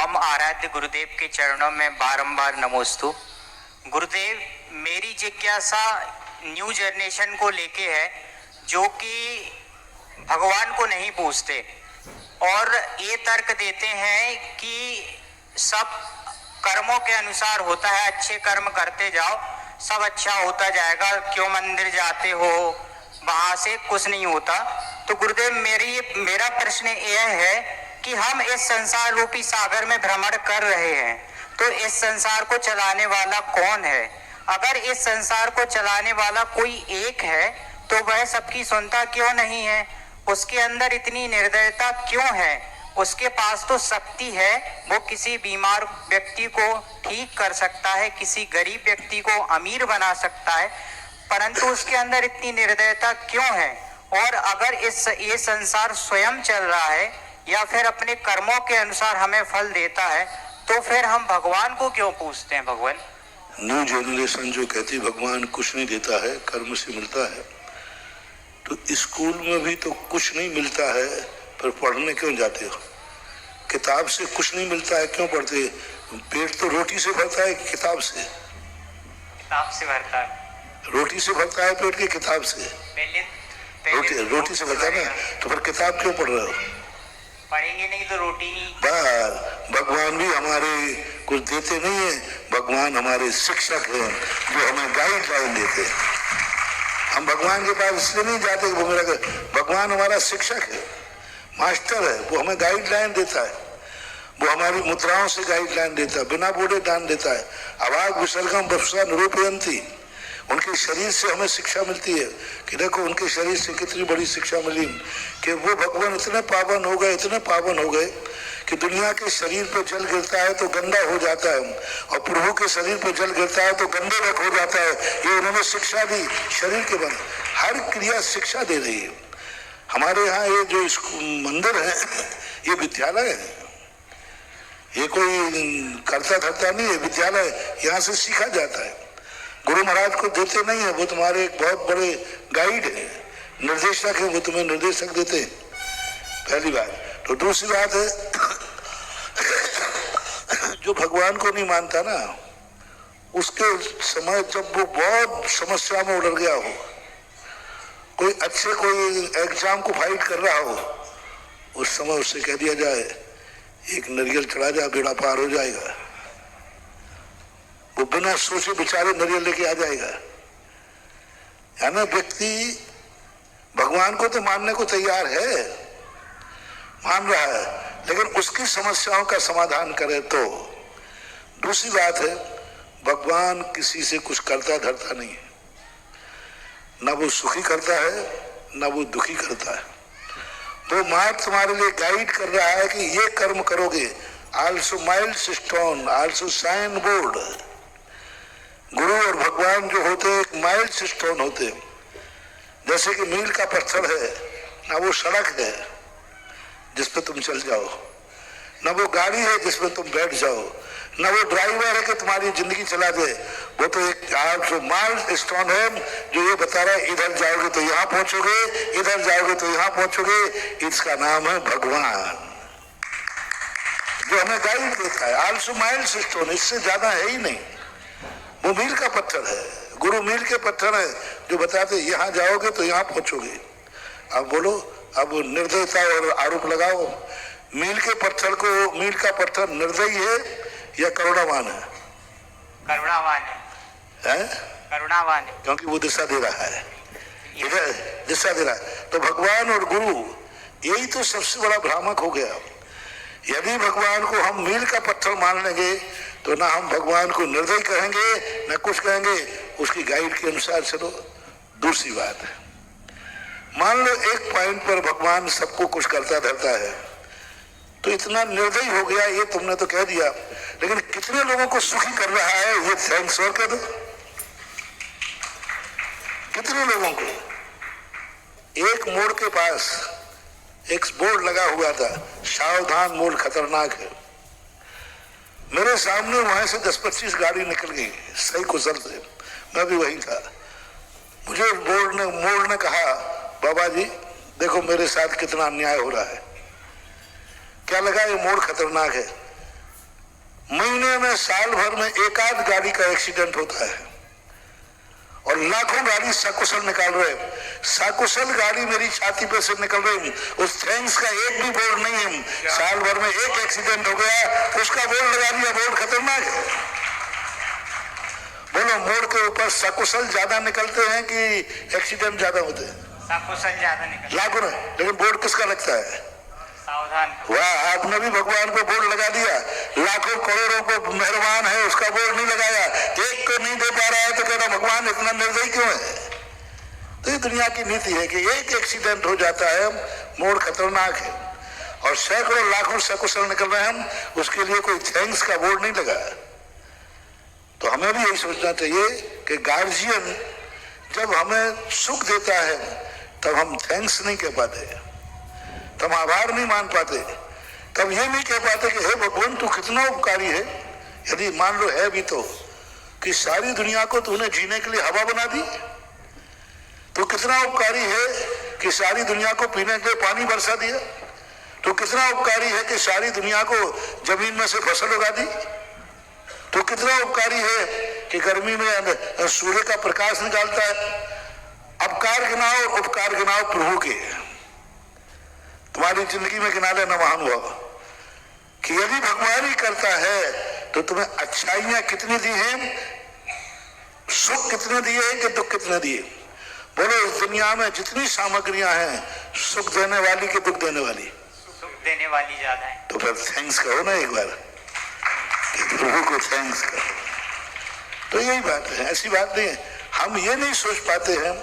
मम आराध्य गुरुदेव के चरणों में बारंबार नमोस्तु। गुरुदेव, मेरी जिज्ञासा न्यू जनरेशन को लेके है, जो कि भगवान को नहीं पूछते और ये तर्क देते हैं कि सब कर्मों के अनुसार होता है, अच्छे कर्म करते जाओ सब अच्छा होता जाएगा, क्यों मंदिर जाते हो, वहां से कुछ नहीं होता। तो गुरुदेव, मेरा प्रश्न यह है कि हम इस संसार रूपी सागर में भ्रमण कर रहे हैं, तो इस संसार को चलाने वाला कौन है? अगर इस संसार को चलाने वाला कोई एक है तो वह सबकी सुनता क्यों नहीं है? उसके अंदर इतनी निर्दयता क्यों है? उसके पास तो शक्ति है, वो किसी बीमार व्यक्ति को ठीक कर सकता है, किसी गरीब व्यक्ति को अमीर बना सकता है, परंतु उसके अंदर इतनी निर्दयता क्यों है? और अगर ये संसार स्वयं चल रहा है या फिर अपने कर्मों के अनुसार हमें फल देता है, तो फिर हम भगवान को क्यों पूछते हैं? भगवान, न्यू जनरेशन जो कहती भगवान कुछ नहीं देता है, कर्म से मिलता है, तो स्कूल में भी तो कुछ नहीं मिलता है, पर पढ़ने क्यों जाते हो? किताब से कुछ नहीं मिलता है, क्यों पढ़ते? पेट तो रोटी से भरता है कि किताब से? किताब से भरता है। रोटी से भरता है पेट की किताब से? रोटी से भरता है ना, तो फिर किताब क्यों पढ़ रहे हो? पढ़ेंगे नहीं तो रोटी नहीं। भगवान भी हमारे कुछ देते नहीं है, भगवान हमारे शिक्षक हैं जो हमें गाइडलाइन देते हैं। हम भगवान के पास इसलिए नहीं जाते कि वो मेरा, भगवान हमारा शिक्षक है, मास्टर है, वो हमें गाइडलाइन देता है, वो हमारी मुद्राओं से गाइडलाइन देता है, बिना बोले दान देता है। अवाग विसर्गम बफसा निरूपयंती, उनके शरीर से हमें शिक्षा मिलती है कि देखो उनके शरीर से कितनी बड़ी शिक्षा मिली कि वो भगवान इतने पावन हो गए कि दुनिया के शरीर पर जल गिरता है तो गंदा हो जाता है, और प्रभु के शरीर पर जल गिरता है तो गंदे हो जाता है। ये उन्होंने शिक्षा दी, शरीर के बंद हर क्रिया शिक्षा दे रही है। हमारे यहाँ ये जो मंदिर है, ये विद्यालय है, ये कोई करता धरता नहीं है, विद्यालय, यहाँ से सीखा जाता है। गुरु महाराज को देते नहीं है, वो तुम्हारे एक बहुत बड़े गाइड है, निर्देशक है, वो तुम्हें निर्देशक देते हैं, पहली बात। तो दूसरी बात है, जो भगवान को नहीं मानता ना, उसके समय जब वो बहुत समस्या में उलझ गया हो, कोई एग्जाम को फाइट कर रहा हो, उस समय उससे कह दिया जाए एक नारियल चढ़ा जा, बेड़ा पार हो जाएगा, वो बिना सोचे बेचारे नारियल लेके आ जाएगा। यानी व्यक्ति भगवान को तो मानने को तैयार है, मान रहा है, लेकिन उसकी समस्याओं का समाधान करे तो। दूसरी बात है, भगवान किसी से कुछ करता धरता नहीं है, ना वो सुखी करता है ना वो दुखी करता है। वो मार्ग तुम्हारे लिए गाइड कर रहा है कि ये कर्म करोगे, also miles stone also sign board. गुरु और भगवान जो होते हैं एक माइल्स स्टोन होते हैं, जैसे कि मील का पत्थर है, ना वो सड़क है जिस पे तुम चल जाओ, ना वो गाड़ी है जिसमें तुम बैठ जाओ, ना वो ड्राइवर है कि तुम्हारी जिंदगी चला दे, वो तो एक जो माइल्स स्टोन है जो ये बता रहा है इधर जाओगे तो यहाँ पहुंचोगे, इधर जाओगे तो यहाँ पहुंचोगे। इसका नाम है भगवान, जो हमें गाइड देता है। आल्सो माइल्स स्टोन, इससे ज्यादा है ही नहीं, वो मील का पत्थर है। गुरु मील के पत्थर है जो बताते यहाँ जाओगे तो यहाँ पहुंचोगे। अब बोलो, अब निर्दयता और आरोप लगाओ, मील के पत्थर को, मील का पत्थर निर्दयी है या करुणावान है? करुणावान है। करुणावान है, क्योंकि वो दिशा दे रहा है, इधर दिशा दे रहा है। तो भगवान और गुरु, यही तो सबसे बड़ा भ्रामक हो गया। यदि भगवान को हम मील का पत्थर मान लेंगे तो ना हम भगवान को निर्दयी कहेंगे ना कुछ कहेंगे, उसकी गाइड के अनुसार चलो। दूसरी बात है, मान लो एक पॉइंट पर भगवान सबको कुछ करता धरता है, तो इतना निर्दयी हो गया, ये तुमने तो कह दिया, लेकिन कितने लोगों को सुखी कर रहा है ये थैंक्स और कह दो। कितने लोगों को? एक मोड़ के पास एक बोर्ड लगा हुआ था, सावधान मोड़ खतरनाक है। मेरे सामने वहां से 10-25 गाड़ी निकल गई सही कुशल से, मैं भी वही था। मुझे मोड़ ने कहा, बाबा जी देखो मेरे साथ कितना अन्याय हो रहा है। क्या लगा ये मोड़ खतरनाक है? महीने में साल भर में एक आध गाड़ी का एक्सीडेंट होता है और लाखों गाड़ी सकुशल निकाल रहे। सकुशल गाड़ी मेरी छाती पे से निकल रही, उस थैंक्स का एक भी बोर्ड नहीं है। साल भर में एक एक्सीडेंट हो गया, उसका बोर्ड लगा दिया, बोर्ड खतरनाक है। बोलो, मोड़ के ऊपर सकुशल ज्यादा निकलते हैं कि एक्सीडेंट ज्यादा होते हैं? सकुशल ज्यादा निकल। लाखों, लेकिन बोर्ड किसका लगता है? सावधान। वाह, आपने भी भगवान को बोर्ड लगा दिया, लाखों करोड़ों को मेहरबान है, उसका बोर्ड नहीं लगाया, एक को नहीं दे पा रहा है तो कहना भगवान इतना निर्दयी क्यों है? तो ये दुनिया की नीति है कि एक एक्सीडेंट हो जाता है, मोड़ खतरनाक है, और सैकड़ों लाखों सकुशल निकल रहे हैं, उसके लिए कोई थैंक्स का बोर्ड नहीं लगा। तो हमें भी यही सोचना चाहिए कि गार्जियन जब हमें सुख देता है तब हम थैंक्स नहीं कह पाते, तब आभार नहीं मान पाते, तब ये नहीं कह पाते कि हे भगवान तू कितना उपकारी है। यदि मान लो है भी तो, कि सारी दुनिया को तूने जीने के लिए हवा बना दी, तो कितना उपकारी है कि सारी दुनिया को पीने के लिए पानी बरसा दिया, तो कितना उपकारी है कि सारी दुनिया को जमीन में से फसल उगा दी, तो कितना उपकारी है कि गर्मी में सूर्य का प्रकाश निकालता है। अपकार गिनाओ उपकार गिनाओ प्रभु के, तुम्हारी जिंदगी में गिना लेना महानुभाव कि यदि भगवान ही करता है तो तुम्हें अच्छाइयां कितनी दी हैं, सुख कितने दिए हैं कि दुख कितने दिए। बोलो, इस दुनिया में जितनी सामग्रियां हैं, सुख देने वाली कि दुख देने वाली? सुख देने वाली ज्यादा है। तो फिर थैंक्स करो ना एक बार, कि प्रभु को थैंक्स करो। तो यही बात है, ऐसी बात नहीं है। हम ये नहीं सोच पाते हैं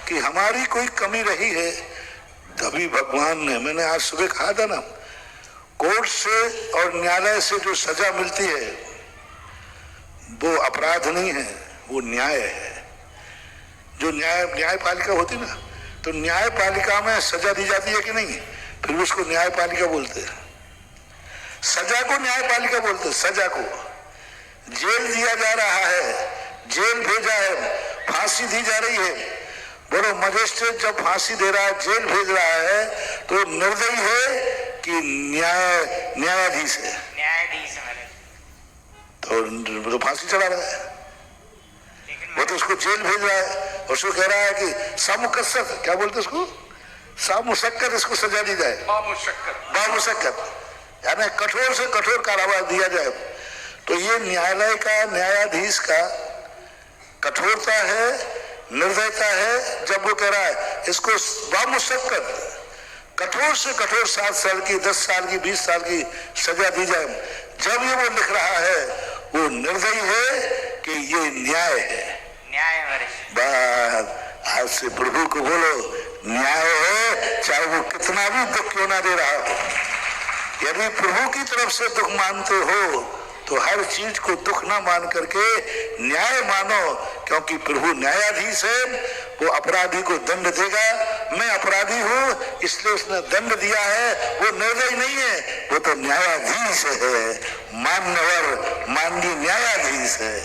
कि हमारी कोई कमी रही है तभी भगवान ने, मैंने आज सुबह कहा था ना, कोर्ट से और न्यायालय से जो सजा मिलती है वो अपराध नहीं है, वो न्याय है। जो न्यायपालिका होती ना, तो न्यायपालिका में सजा दी जाती है कि नहीं, फिर उसको न्यायपालिका बोलते हैं। सजा को न्यायपालिका बोलते हैं। सजा को जेल दिया जा रहा है, जेल भेजा है, फांसी दी जा रही है। बोलो, मजिस्ट्रेट जब फांसी दे रहा है, जेल भेज रहा है, तो निर्दयी है कि न्यायाधीश है? न्यायाधीश है। तो फांसी चढ़ा रहा है, वो तो उसको जेल भेज रहा है, उसको कह रहा है कि सामुकस्सत, क्या बोलते उसको, सामुशक्कत इसको सजा दी जाए, बामुशक्कत, यानी कठोर से कठोर कारावास दिया जाए। तो ये न्यायालय का, न्यायाधीश का कठोरता है, निर्दयता है, जब वो कह रहा है इसको बामुशक्कत, कठोर से कठोर 7 साल की, 10 साल की, 20 साल की सजा दी जाए। जब ये वो लिख रहा है, वो निर्दयी है कि ये न्याय है? न्याय है। बात आज से प्रभु को बोलो, न्याय है, चाहे वो कितना भी दुख क्यों ना दे रहा हो। यदि प्रभु की तरफ से दुख मानते हो तो हर चीज को दुख ना मान करके न्याय मानो, क्योंकि प्रभु न्यायाधीश है, वो अपराधी को दंड देगा। मैं अपराधी हूं इसलिए उसने दंड दिया है, वो निर्दयी नहीं है, वो तो न्यायाधीश है, मान्यवर माननीय न्यायाधीश है।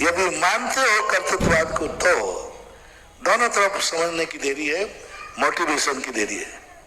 यदि मानते हो कर्तृत्ववाद को तो दोनों तरफ समझने की देरी है, मोटिवेशन की देरी है।